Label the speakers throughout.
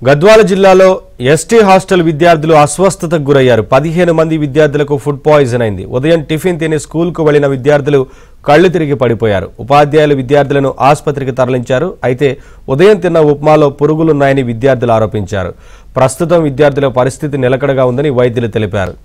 Speaker 1: గద్వాల జిల్లాలో ST hostel విద్యార్థులు అస్వస్థతకు గురయ్యారు. 15 మంది విద్యార్థులకు ఫుడ్ పాయిజన్ అయింది. ఉదయం టిఫిన్ తిని స్కూల్కు వెళ్లిన విద్యార్థులు కళ్లు తిరిగి పడిపోయారు. ఉపాధ్యాయులు విద్యార్థులను ఆసుపత్రికి తరలించారు. అయితే ఉదయం తిన్న ఉప్మాలో పురుగులున్నాయని విద్యార్థులు ఆరోపించారు. ప్రస్తుతం విద్యార్థుల పరిస్థితి నిలకడగా ఉందని వైద్యులు తెలిపారు.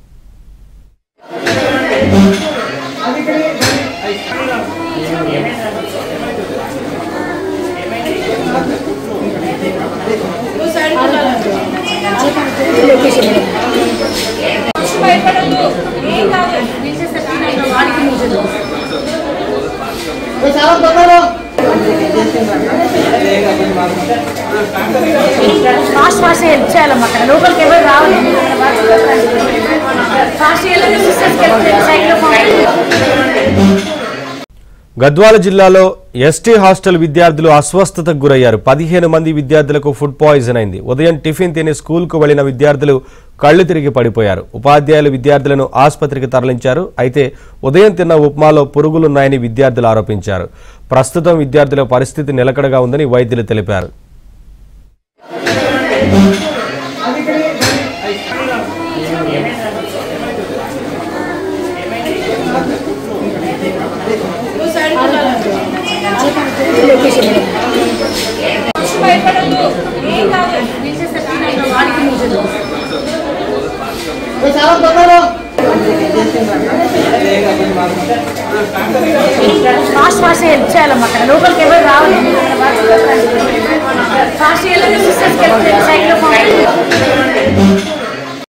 Speaker 1: గద్వాల జిల్లాలో ఎస్టీ హాస్టల్ విద్యార్థులు అస్వస్థతకు గురయ్యారు. 15 మంది విద్యార్థులకు ఫుడ్ పాయిజన్ అయింది. ఉదయం టిఫిన్ తిని స్కూల్కు వెళ్లిన విద్యార్థులు కళ్లు తిరిగి పడిపోయారు. ఉపాధ్యాయులు విద్యార్థులను ఆసుపత్రికి తరలించారు. అయితే ఉదయం తిన్న ఉప్మాలో పురుగులున్నాయని విద్యార్థులు ఆరోపించారు. ప్రస్తుతం విద్యార్థుల పరిస్థితి నిలకడగా ఉందని వైద్యులు తెలిపారు.
Speaker 2: ఫాస్ట్ హెల్ప్ చేయాలమ్మా. అక్కడ లోపలికి ఎవరు రావాలి. ఫాస్ట్